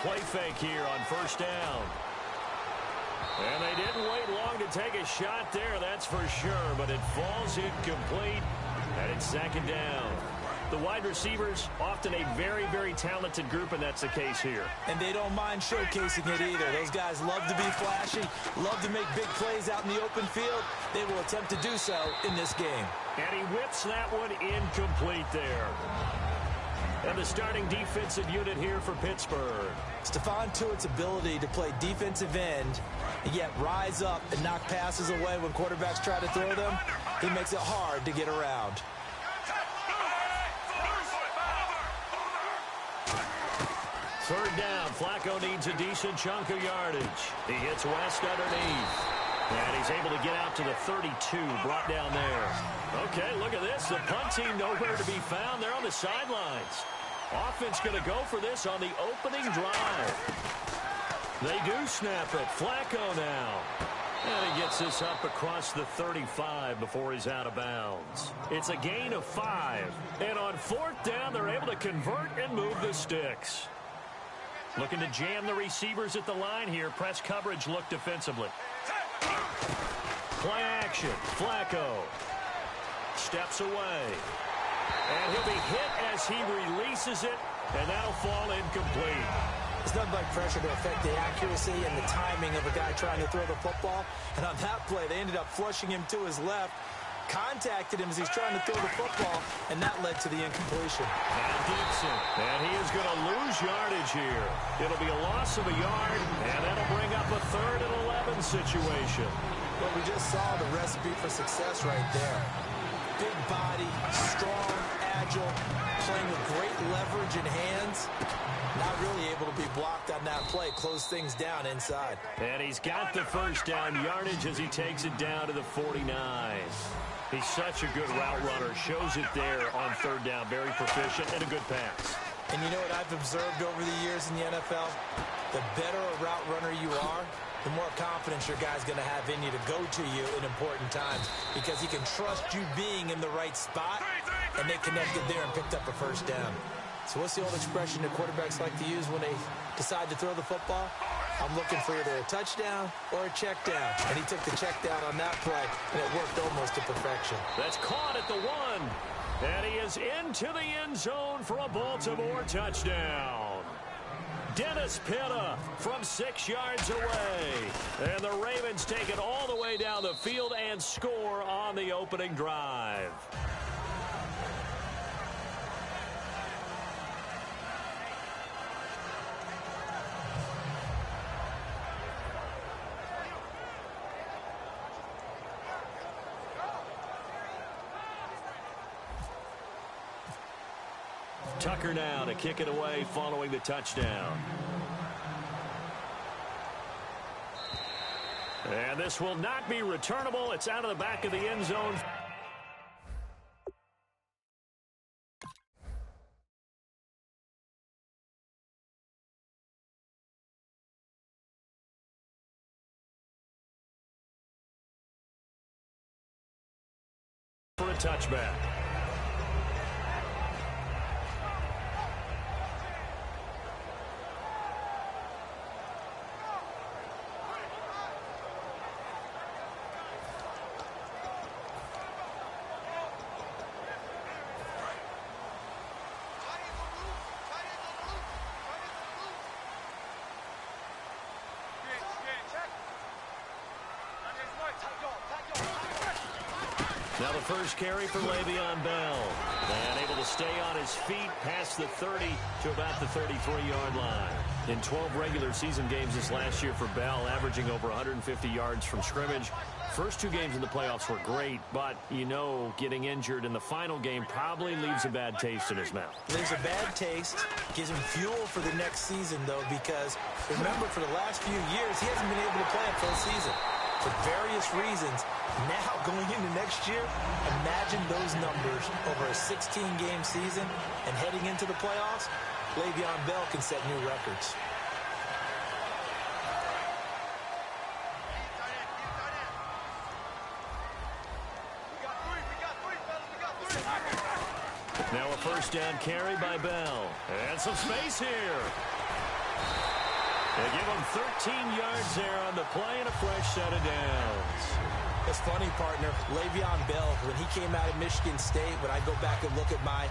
play fake here on first down. And they didn't wait long to take a shot there, that's for sure. But it falls incomplete, and it's second down. The wide receivers, often a very, very talented group, and that's the case here. And they don't mind showcasing it either. Those guys love to be flashy, love to make big plays out in the open field. They will attempt to do so in this game. And he whips that one incomplete there. And the starting defensive unit here for Pittsburgh. Stephon Tuitt's ability to play defensive end and yet rise up and knock passes away when quarterbacks try to throw them, he makes it hard to get around. Third down, Flacco needs a decent chunk of yardage. He hits West underneath. And he's able to get out to the 32, brought down there. Okay, look at this. The punt team nowhere to be found. They're on the sidelines. Offense going to go for this on the opening drive. They do snap it. Flacco now. And he gets this up across the 35 before he's out of bounds. It's a gain of 5. And on fourth down, they're able to convert and move the sticks. Looking to jam the receivers at the line here. Press coverage look defensively. Play action. Flacco steps away. And he'll be hit as he releases it. And that'll fall incomplete. It's nothing like pressure to affect the accuracy and the timing of a guy trying to throw the football. And on that play, they ended up flushing him to his left. Contacted him as he's trying to throw the football, and that led to the incompletion. Now Dixon, and he is going to lose yardage here. It'll be a loss of a yard, and that'll bring up a 3rd and 11 situation. Well, we just saw the recipe for success right there. Big body, strong, agile, playing with great leverage in hands. Not really able to be blocked on that play. Close things down inside. And he's got the first down yardage as he takes it down to the 49. He's such a good route runner. Shows it there on third down. Very proficient and a good pass. And you know what I've observed over the years in the NFL? The better a route runner you are, the more confidence your guy's going to have in you to go to you in important times because he can trust you being in the right spot, and they connected there and picked up a first down. So what's the old expression that quarterbacks like to use when they decide to throw the football? I'm looking for either a touchdown or a check down. And he took the check down on that play, and it worked almost to perfection. That's caught at the 1. And he is into the end zone for a Baltimore touchdown. Dennis Pitta from 6 yards away. And the Ravens take it all the way down the field and score on the opening drive. Tucker now to kick it away following the touchdown. And this will not be returnable. It's out of the back of the end zone. For a touchback. Now the first carry for Le'Veon Bell. And able to stay on his feet past the 30 to about the 33-yard line. In 12 regular season games this last year for Bell, averaging over 150 yards from scrimmage. First 2 games in the playoffs were great, but, you know, getting injured in the final game probably leaves a bad taste in his mouth. Leaves a bad taste, gives him fuel for the next season, though, because, remember, for the last few years, he hasn't been able to play a full season. For various reasons. Now, going into next year, imagine those numbers over a 16-game season and heading into the playoffs, Le'Veon Bell can set new records. Now a first down carry by Bell. And some space here. They give him 13 yards there on the play and a fresh set of downs. It's funny, partner. Le'Veon Bell, when he came out of Michigan State, when I go back and look at my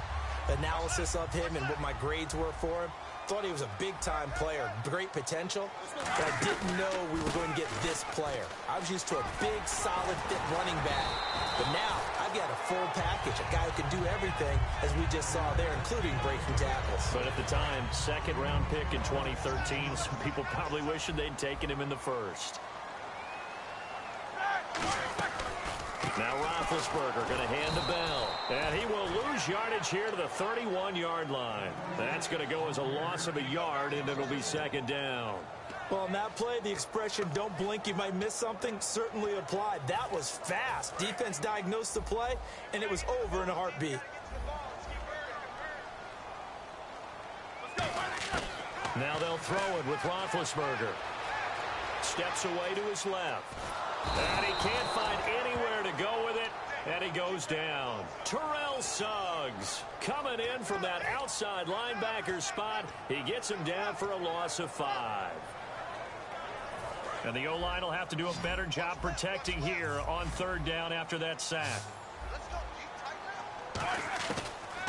analysis of him and what my grades were for him, thought he was a big-time player, great potential, but I didn't know we were going to get this player. I was used to a big, solid, fit running back, but now I've got a full package, a guy who can do everything, as we just saw there, including breaking tackles. But at the time, second-round pick in 2013, some people probably wishing they'd taken him in the first. Now Roethlisberger going to hand to Bell. And he will lose yardage here to the 31-yard line. That's going to go as a loss of a yard, and it'll be second down. Well, on that play, the expression, don't blink, you might miss something, certainly applied. That was fast. Defense diagnosed the play, and it was over in a heartbeat. Now they'll throw it with Roethlisberger. Steps away to his left. And he can't find anywhere to go with it, and he goes down. Terrell Suggs coming in from that outside linebacker spot. He gets him down for a loss of 5. And the O-line will have to do a better job protecting here on third down after that sack.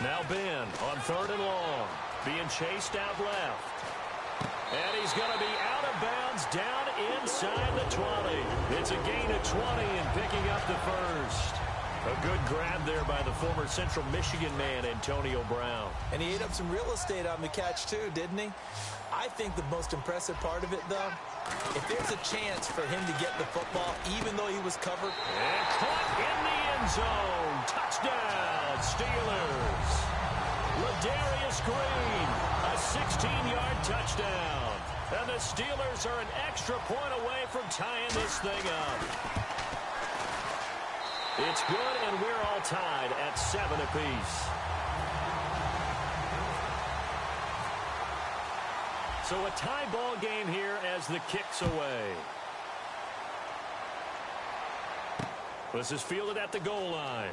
Now Ben on third and long, being chased out left. And he's going to be out of bounds down inside the 20. It's a gain of 20 and picking up the first. A good grab there by the former Central Michigan man, Antonio Brown. And he ate up some real estate on the catch, too, didn't he? I think the most impressive part of it, though, if there's a chance for him to get the football, even though he was covered. And caught in the end zone. Touchdown, Steelers. Ladarius Green, a 16-yard touchdown. And the Steelers are an extra point away from tying this thing up. It's good, and we're all tied at 7 apiece. So a tie ball game here as the kick's away. This is fielded at the goal line.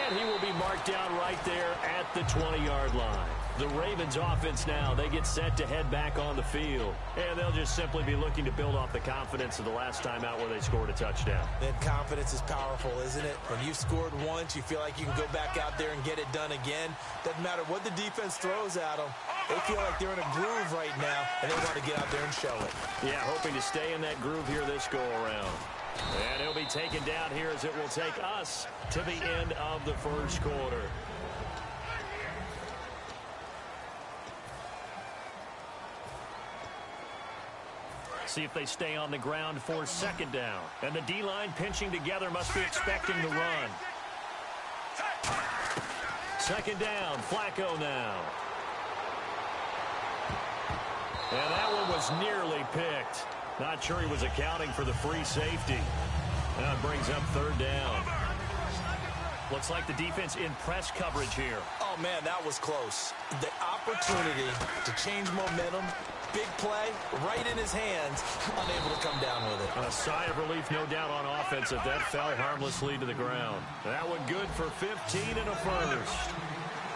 And he will be marked down right there at the 20-yard line. The Ravens offense now, they get set to head back on the field. And they'll just simply be looking to build off the confidence of the last time out where they scored a touchdown. Then confidence is powerful, isn't it? When you've scored once, you feel like you can go back out there and get it done again. Doesn't matter what the defense throws at them. They feel like they're in a groove right now, and they want to get out there and show it. Yeah, hoping to stay in that groove here this go-around. And he'll be taken down here as it will take us to the end of the first quarter. See if they stay on the ground for second down. And the D-line pinching together must be expecting the run. Second down, Flacco now. And that one was nearly picked. Not sure he was accounting for the free safety. Now it brings up third down. Looks like the defense in press coverage here. Oh, man, that was close. The opportunity to change momentum, big play, right in his hands, unable to come down with it. A sigh of relief, no doubt, on offense if that fell harmlessly to the ground. That one good for 15 and a first.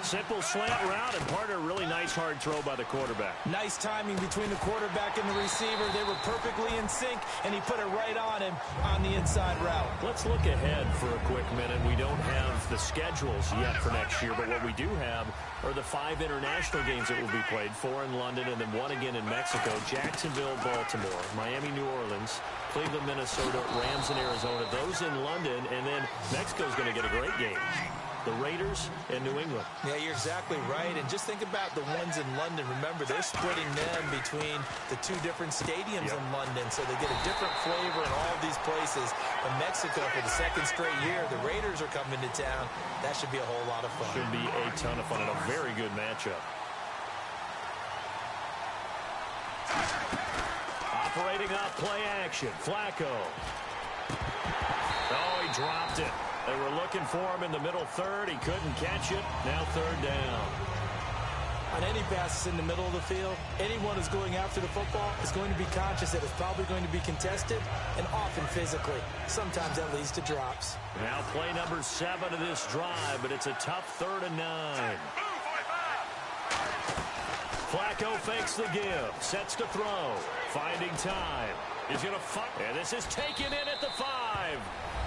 Simple slant route, and partner, really nice hard throw by the quarterback. Nice timing between the quarterback and the receiver. They were perfectly in sync, and he put it right on him on the inside route. Let's look ahead for a quick minute. We don't have the schedules yet for next year, but what we do have are the 5 international games that will be played, 4 in London and then 1 again in Mexico, Jacksonville, Baltimore, Miami, New Orleans, Cleveland, Minnesota, Rams, and Arizona. Those in London, and then Mexico's going to get a great game. The Raiders and New England. Yeah, you're exactly right. And just think about the ones in London. Remember, they're splitting them between the 2 different stadiums in London, so they get a different flavor in all of these places. In Mexico, for the 2nd straight year, the Raiders are coming to town. That should be a whole lot of fun. Should be a ton of fun and a very good matchup. Operating off play action, Flacco. Oh, he dropped it. They were looking for him in the middle third. He couldn't catch it. Now third down. On any passes in the middle of the field, anyone who's going after the football is going to be conscious that it's probably going to be contested and often physically. Sometimes that leads to drops. Now play number 7 of this drive, but it's a tough 3rd and 9. Flacco fakes the give, sets to throw, finding time. He's going to fight, and this is taken in at the 5.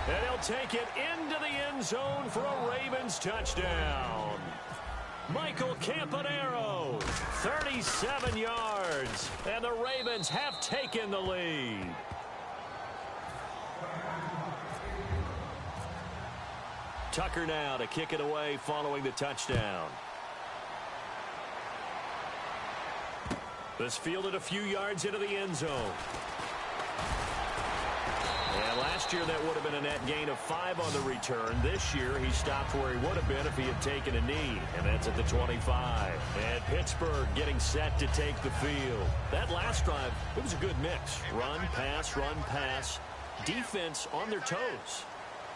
And he'll take it into the end zone for a Ravens touchdown. Michael Campanaro, 37 yards, and the Ravens have taken the lead. Tucker now to kick it away following the touchdown. This fielded a few yards into the end zone. And last year that would have been a net gain of 5 on the return. This year he stopped where he would have been if he had taken a knee. And that's at the 25. And Pittsburgh getting set to take the field. That last drive, it was a good mix. Run, pass. Defense on their toes.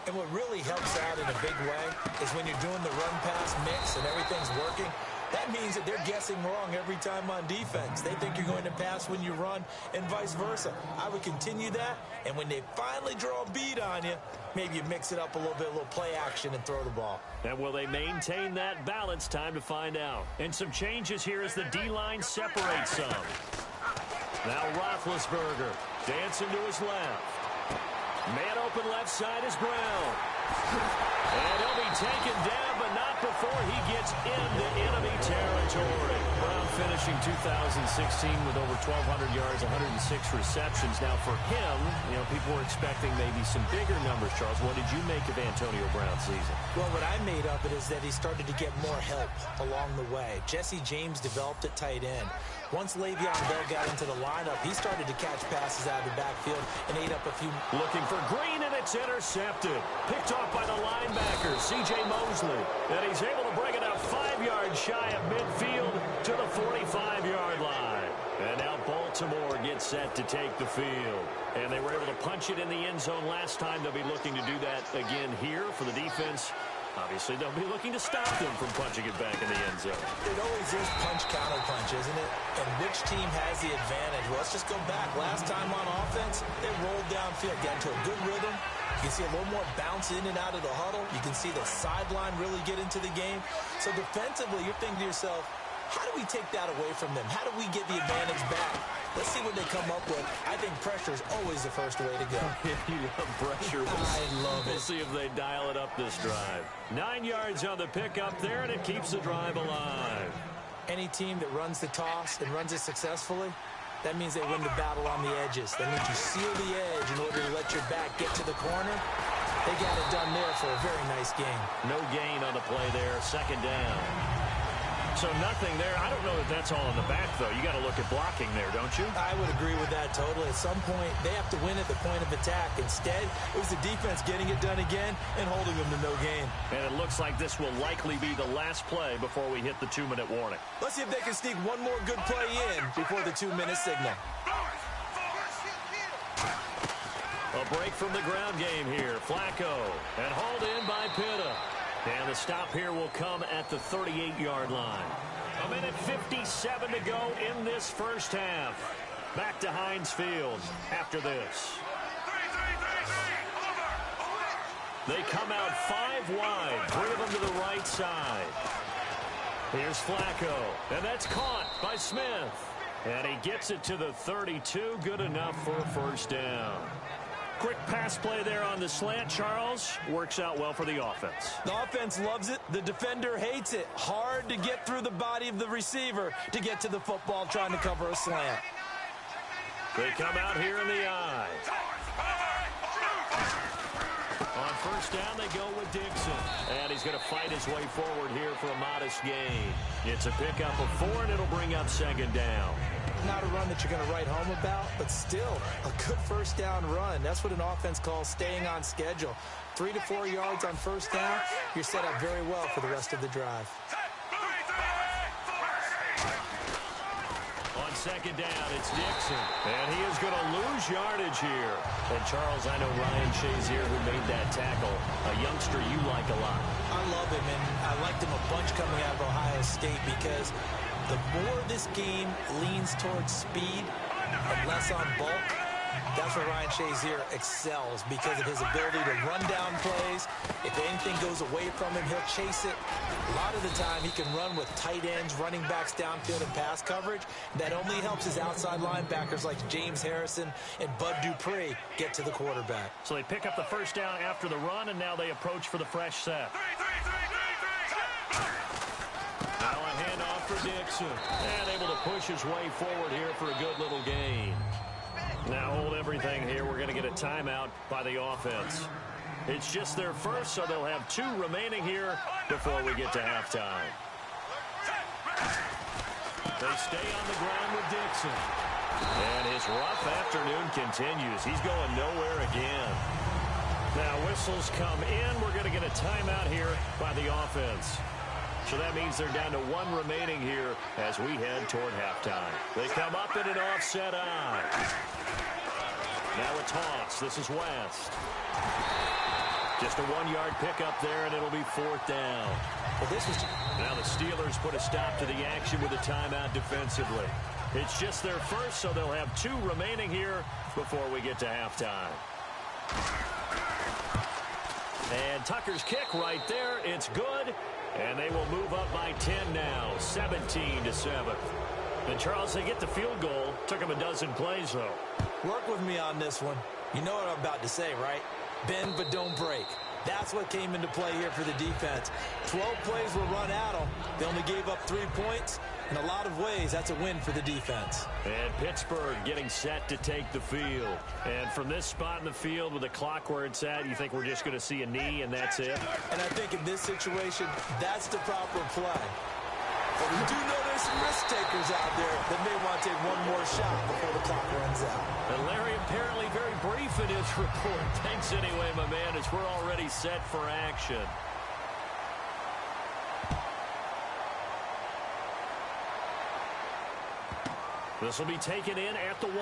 And what really helps out in a big way is when you're doing the run-pass mix and everything's working, that means that they're guessing wrong every time on defense. They think you're going to pass when you run and vice versa. I would continue that, and when they finally draw a beat on you, maybe you mix it up a little bit, a little play action, and throw the ball. And will they maintain that balance? Time to find out. And some changes here as the D-line separates some. Now Roethlisberger dancing to his left. Man open left side is Brown. And he'll be taken down, but not before he gets into enemy territory. Brown finishing 2016 with over 1,200 yards, 106 receptions. Now for him, people were expecting maybe some bigger numbers, Charles. What did you make of Antonio Brown's season? Well, what I made of it is that he started to get more help along the way. Jesse James developed at tight end. Once Le'Veon Bell got into the lineup, he started to catch passes out of the backfield and ate up a few. Looking for Green, and it's intercepted. Picked off by the linebacker, C.J. Mosley. And he's able to bring it out 5 yards shy of midfield to the 45-yard line. And now Baltimore gets set to take the field. And they were able to punch it in the end zone last time. They'll be looking to do that again here for the defense. Obviously, they'll be looking to stop them from punching it back in the end zone. It always is punch-counter-punch, isn't it? And which team has the advantage? Well, let's just go back. Last time on offense, they rolled downfield, got into a good rhythm. You can see a little more bounce in and out of the huddle. You can see the sideline really get into the game. So defensively, you're thinking to yourself, how do we take that away from them? How do we get the advantage back? Let's see what they come up with. I think pressure is always the first way to go. You love pressure. I love it. We'll see if they dial it up this drive. 9 yards on the pickup there, and it keeps the drive alive. Any team that runs the toss and runs it successfully, that means they win the battle on the edges. That means you seal the edge in order to let your back get to the corner. They got it done there for a very nice game. No gain on the play there. Second down. So nothing there. I don't know that that's all in the back, though. You got to look at blocking there, don't you? I would agree with that totally. At some point, they have to win at the point of attack. Instead, it was the defense getting it done again and holding them to no gain. And it looks like this will likely be the last play before we hit the 2-minute warning. Let's see if they can sneak one more good play in before the 2-minute signal. A break from the ground game here. Flacco, and hauled in by Pitta. And the stop here will come at the 38-yard line. 1:57 to go in this first half. Back to Heinz Field after this. They come out 5 wide, 3 of them to the right side. Here's Flacco, and that's caught by Smith. And he gets it to the 32, good enough for a first down. Quick pass play there on the slant, Charles. Works out well for the offense. The offense loves it. The defender hates it. Hard to get through the body of the receiver to get to the football trying to cover a slant. They come out here in the eye. On first down, they go with Dixon. And he's going to fight his way forward here for a modest gain. It's a pickup of 4, and it'll bring up second down. Not a run that you're going to write home about, but still a good first down run. That's what an offense calls staying on schedule. 3 to 4 yards on first down, you're set up very well for the rest of the drive. On second down, it's Dixon. And he is going to lose yardage here. And Charles, I know Ryan Shazier, who made that tackle, a youngster you like a lot. I love him, and I liked him a bunch coming out of Ohio State because the more this game leans towards speed and less on bulk, That's where Ryan Shazier excels because of his ability to run down plays. If anything goes away from him, he'll chase it. A lot of the time, he can run with tight ends, running backs downfield, and pass coverage. That only helps his outside linebackers like James Harrison and Bud Dupree get to the quarterback. So they pick up the first down after the run, and now they approach for the fresh set. Now a handoff for Dixon. And able to push his way forward here for a good little gain. Now hold everything here. We're going to get a timeout by the offense. It's just their first, so they'll have 2 remaining here before we get to halftime. They stay on the ground with Dixon. And his rough afternoon continues. He's going nowhere again. Now whistles come in. We're going to get a timeout here by the offense. So that means they're down to 1 remaining here as we head toward halftime. They come up in an offset eye. Now a toss. This is West. Just a 1-yard pickup there, and it'll be 4th down. Well, now the Steelers put a stop to the action with a timeout defensively. It's just their first, so they'll have 2 remaining here before we get to halftime. And Tucker's kick right there. It's good. And they will move up by 10 now, 17-7. And Charles, they get the field goal. Took them a dozen plays, though. Work with me on this one. You know what I'm about to say, right? Bend but don't break. That's what came into play here for the defense. 12 plays were run at them. They only gave up 3 points. In a lot of ways, that's a win for the defense. And Pittsburgh getting set to take the field. And from this spot in the field with the clock where it's at, you think we're just going to see a knee and that's it? And I think in this situation, that's the proper play. But we do know there's some risk takers out there that may want to take one more shot before the clock runs out. And Larry apparently very brief in his report. Thanks anyway, my man, as we're already set for action. This will be taken in at the 1.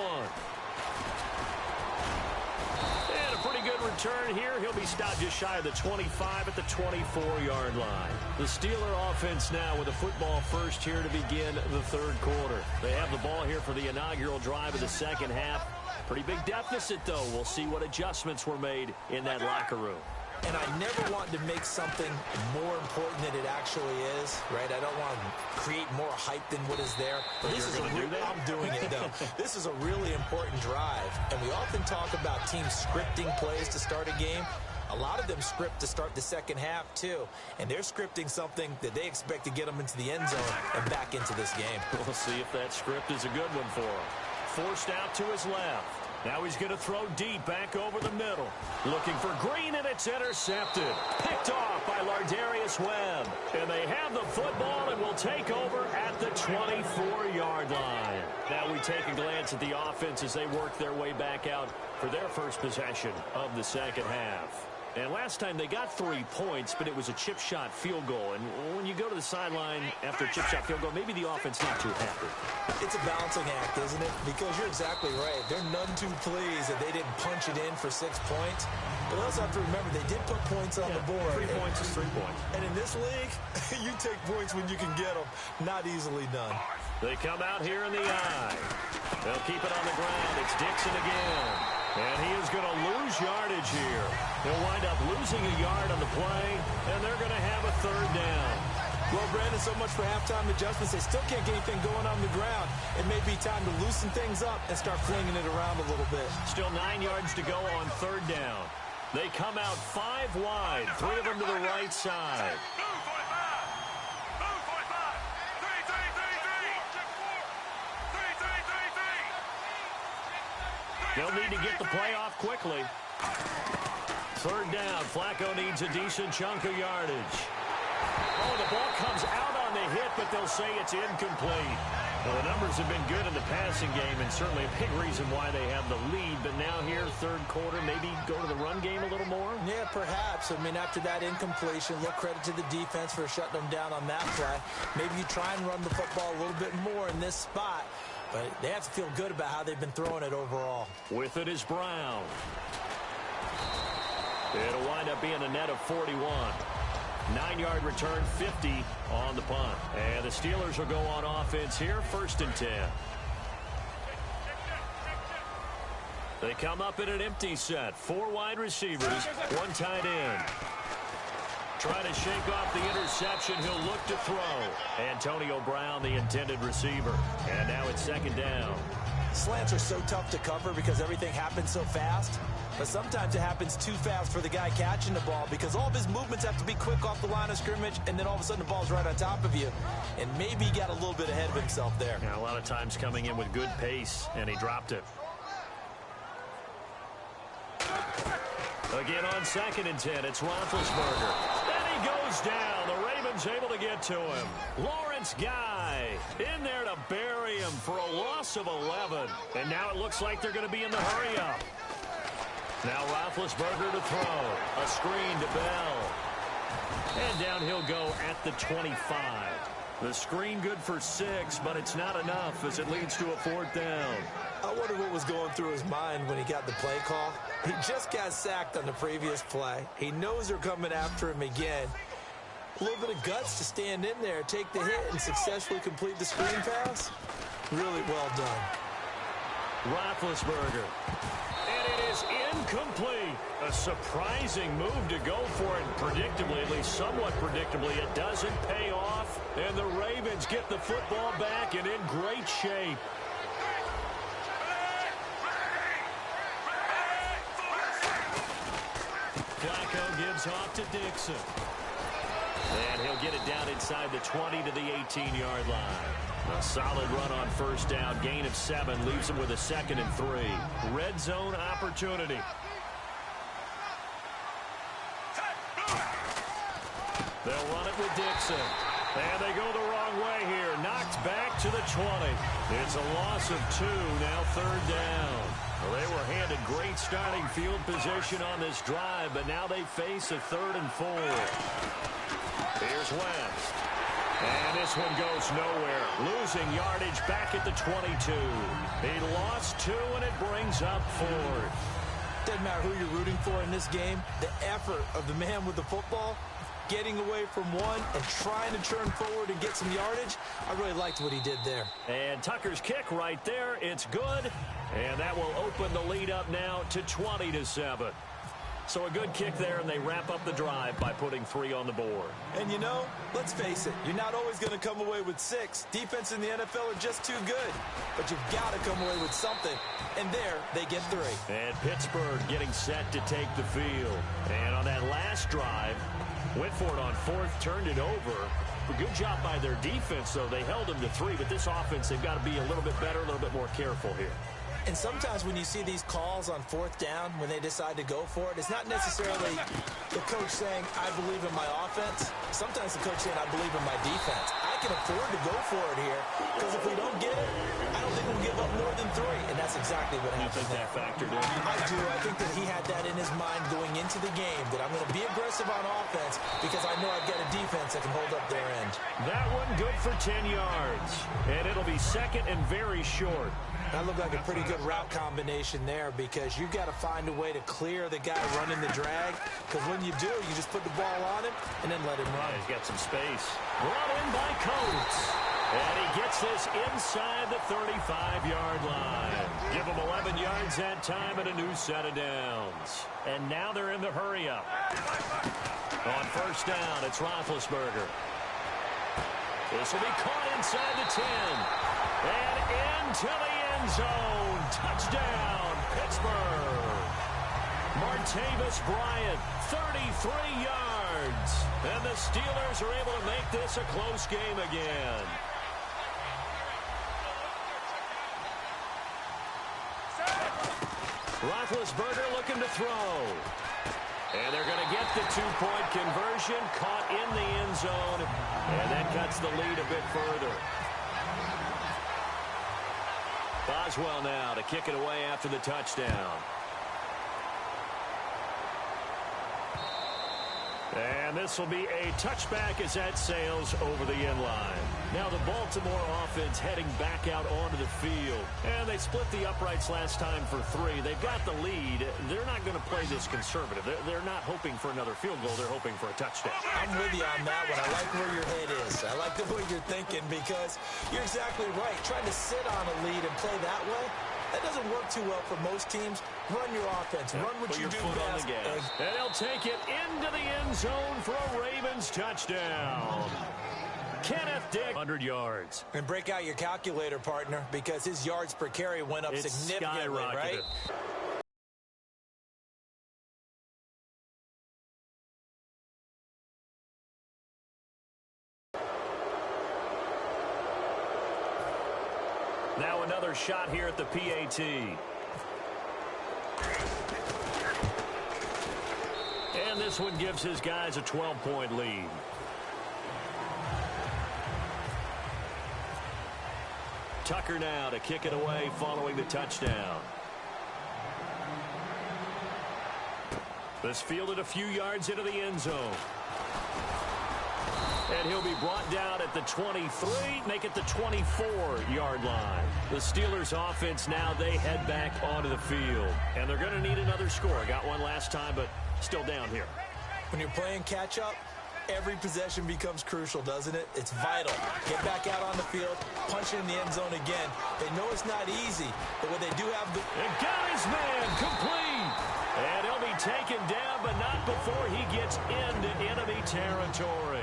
And a pretty good return here. He'll be stopped just shy of the 25 at the 24-yard line. The Steeler offense now with a football first here to begin the 3rd quarter. They have the ball here for the inaugural drive of the second half. Pretty big deficit, though. We'll see what adjustments were made in that locker room. And I never want to make something more important than it actually is, right? I don't want to create more hype than what is there. But this is I'm doing it, though. This is a really important drive. And we often talk about teams scripting plays to start a game. A lot of them script to start the second half, too. And they're scripting something that they expect to get them into the end zone and back into this game. We'll see if that script is a good one for him. Forced out to his left. Now he's going to throw deep back over the middle. Looking for Green, and it's intercepted. Picked off by Lardarius Webb. And they have the football and will take over at the 24-yard line. Now we take a glance at the offense as they work their way back out for their first possession of the second half. And last time they got 3 points, but it was a chip shot field goal. And when you go to the sideline after a chip shot field goal, maybe the offense not too happy. It's a balancing act, isn't it? Because you're exactly right. They're none too pleased that they didn't punch it in for 6 points. But also have to remember they did put points on the board. 3 points is 3 points. And in this league, you take points when you can get them. Not easily done. They come out here in the eye. They'll keep it on the ground. It's Dixon again. And he is going to lose yardage here. He'll wind up losing a yard on the play, and they're going to have a 3rd down. Well, Brandon, so much for halftime adjustments. They still can't get anything going on the ground. It may be time to loosen things up and start flinging it around a little bit. Still 9 yards to go on 3rd down. They come out 5 wide, 3 of them to the right side. They'll need to get the play off quickly. 3rd down. Flacco needs a decent chunk of yardage. Oh, the ball comes out on the hit, but they'll say it's incomplete. Well, the numbers have been good in the passing game, and certainly a big reason why they have the lead. But now here, 3rd quarter, maybe go to the run game a little more? Yeah, perhaps. I mean, after that incompletion, look, credit to the defense for shutting them down on that play. Maybe you try and run the football a little bit more in this spot. But they have to feel good about how they've been throwing it overall. With it is Brown. It'll wind up being a net of 41. 9-yard return, 50 on the punt. And the Steelers will go on offense here, 1st and 10. They come up in an empty set. 4 wide receivers, 1 tight end. Trying to shake off the interception. He'll look to throw. Antonio Brown, the intended receiver. And now it's 2nd down. Slants are so tough to cover because everything happens so fast. But sometimes it happens too fast for the guy catching the ball because all of his movements have to be quick off the line of scrimmage, and then all of a sudden the ball's right on top of you. And maybe he got a little bit ahead of himself there. Yeah, a lot of times coming in with good pace, and he dropped it. Again on 2nd and 10, it's Roethlisberger. And he goes down. The Ravens able to get to him. Lawrence Guy in there to bury him for a loss of 11. And now it looks like they're going to be in the hurry-up. Now Roethlisberger to throw. A screen to Bell. And down he'll go at the 25. The screen good for 6, but it's not enough as it leads to a 4th down. I wonder what was going through his mind when he got the play call. He just got sacked on the previous play. He knows they're coming after him again. A little bit of guts to stand in there, take the hit, and successfully complete the screen pass. Really well done. Roethlisberger. And it is incomplete. A surprising move to go for it. Predictably, at least somewhat predictably, it doesn't pay off. And the Ravens get the football back and in great shape. Flacco gives off to Dixon. And he'll get it down inside the 20 to the 18-yard line. A solid run on 1st down. Gain of 7 leaves him with a 2nd and 3. Red zone opportunity. They'll run it with Dixon. And they go the wrong way here. Knocked back to the 20. It's a loss of 2. Now 3rd down. Well, they were handed great starting field position on this drive, but now they face a 3rd and 4. Here's West. And this one goes nowhere. Losing yardage back at the 22. He lost 2, and it brings up 4th. Doesn't matter who you're rooting for in this game. The effort of the man with the football, getting away from one and trying to turn forward and get some yardage, I really liked what he did there. And Tucker's kick right there. It's good. And that will open the lead up now to 20-7. So a good kick there, and they wrap up the drive by putting 3 on the board. And you know, let's face it, you're not always going to come away with 6. Defense in the NFL are just too good. But you've got to come away with something. And there, they get 3. And Pittsburgh getting set to take the field. And on that last drive, went for it on 4th, turned it over. A good job by their defense, though. They held them to 3, but this offense, they've got to be a little bit better, a little bit more careful here. And sometimes when you see these calls on 4th down, when they decide to go for it, it's not necessarily the coach saying, I believe in my offense. Sometimes the coach saying, I believe in my defense. I can afford to go for it here, because if we don't get it, I don't think we'll give up more than 3. And that's exactly what happened. You think that factored in? I do. I think that he had that in his mind going into the game, that I'm going to be aggressive on offense because I know I've got a defense that can hold up their end. That one good for 10 yards. And it'll be 2nd and very short. That looked like a pretty good route combination there because you've got to find a way to clear the guy running the drag, because when you do, you just put the ball on him and then let him run. Yeah, he's got some space. Brought in by Coates. And he gets this inside the 35-yard line. Give him 11 yards that time and a new set of downs. And now they're in the hurry-up. On 1st down, it's Roethlisberger. This will be caught inside the 10. And into the end zone. Touchdown, Pittsburgh. Martavis Bryant, 33 yards. And the Steelers are able to make this a close game again. Roethlisberger looking to throw. And they're going to get the 2-point conversion, caught in the end zone. And that cuts the lead a bit further. Boswell now to kick it away after the touchdown. And this will be a touchback as that sails over the end line. Now the Baltimore offense heading back out onto the field. And they split the uprights last time for 3. They've got the lead. They're not going to play this conservative. They're not hoping for another field goal. They're hoping for a touchdown. I'm with you on that one. I like where your head is. I like the way you're thinking because you're exactly right. Trying to sit on a lead and play that way, That doesn't work too well for most teams. Run your offense. Run what Put you your do foot on best. the gas. And he'll take it into the end zone for a Ravens touchdown. Kenneth Dick, 100 yards. And break out your calculator, partner, because his yards per carry went up significantly, right? Now another shot here at the PAT. And this one gives his guys a 12-point lead. Tucker now to kick it away following the touchdown. This fielded a few yards into the end zone. And he'll be brought down at the 23, make it the 24-yard line. The Steelers offense now, they head back onto the field. And they're going to need another score. Got one last time, but still down here. When you're playing catch-up, every possession becomes crucial, doesn't it? It's vital. Get back out on the field, punch it in the end zone again. They know it's not easy, but when they do have the... And got his man complete. And he'll be taken down, but not before he gets into enemy territory.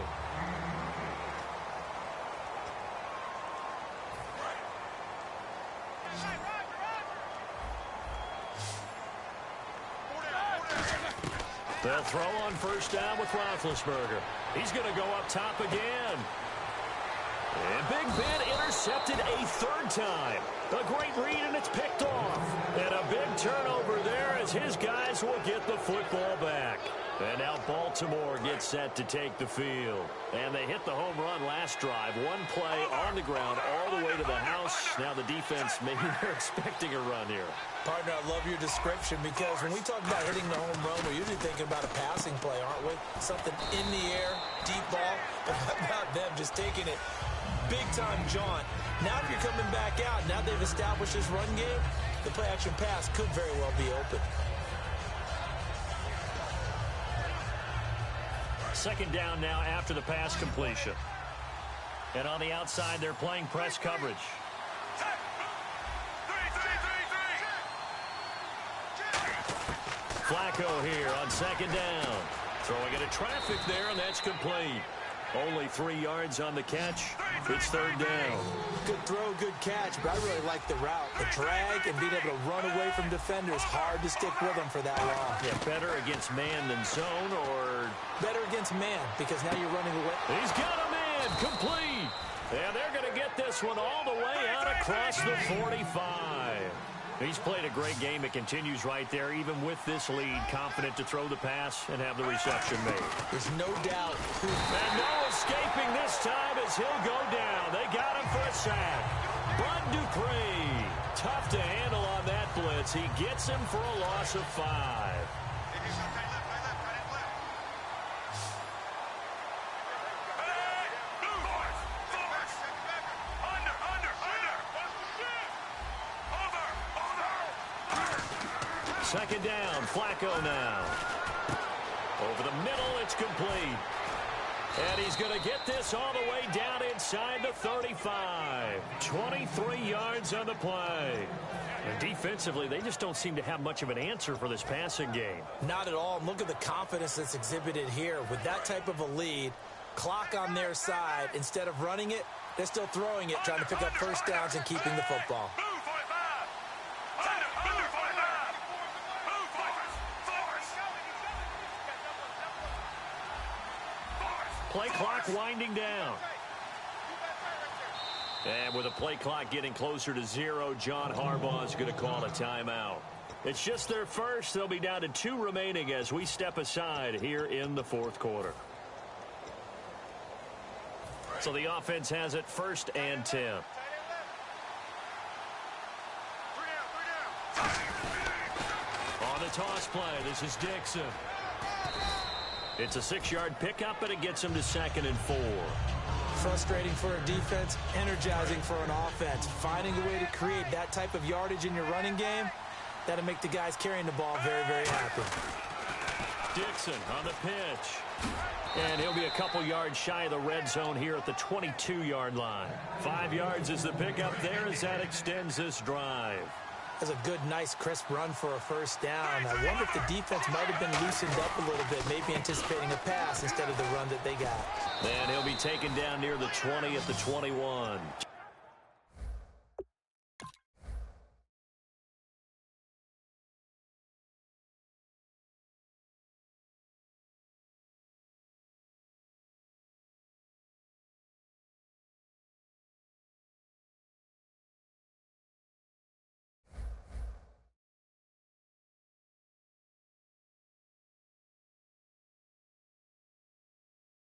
They'll throw on first down with Roethlisberger. He's going to go up top again. And Big Ben intercepted a third time. A great read, and it's picked off. And a big turnover there as his guys will get the football back. And now Baltimore gets set to take the field. And they hit the home run last drive. One play on the ground all the way to the house. Now the defense, maybe they're expecting a run here. Partner, I love your description because when we talk about hitting the home run, we're usually thinking about a passing play, aren't we? Something in the air, deep ball. But how about them just taking it big-time jaunt? Now if you're coming back out, now they've established this run game, the play-action pass could very well be open. Second down now after the pass completion. And on the outside, they're playing press coverage. Flacco here on second down. Throwing into traffic there, and that's complete. Only 3 yards on the catch. It's third down. Good throw, good catch, but I really like the route. The drag and being able to run away from defenders. Hard to stick with them for that long. Yeah, better against man than zone, or... Better against man, because now you're running away. He's got a man, complete. And they're going to get this one all the way out across the 45. He's played a great game. It continues right there, even with this lead. Confident to throw the pass and have the reception made. There's no doubt. And no escaping this time as he'll go down. They got him for a sack. Bud Dupree, tough to handle on that blitz. He gets him for a loss of 5. Second down, Flacco now. Over the middle, it's complete. And he's going to get this all the way down inside the 35. 23 yards on the play. And defensively, they just don't seem to have much of an answer for this passing game. Not at all. And look at the confidence that's exhibited here. With that type of a lead, clock on their side, instead of running it, they're still throwing it, trying to pick up first downs and keeping the football. Play clock winding down. And with the play clock getting closer to 0, John Harbaugh is going to call a timeout. It's just their first. They'll be down to 2 remaining as we step aside here in the fourth quarter. So the offense has it 1st and 10. On the toss play, this is Dixon. It's a 6-yard pickup, and it gets him to 2nd and 4. Frustrating for a defense, energizing for an offense. Finding a way to create that type of yardage in your running game, that'll make the guys carrying the ball very, very happy. Dixon on the pitch. And he'll be a couple yards shy of the red zone here at the 22-yard line. 5 yards is the pickup there as that extends this drive. That's a good, nice, crisp run for a first down. I wonder if the defense might have been loosened up a little bit, maybe anticipating a pass instead of the run that they got. And he'll be taken down near the 20 at the 21.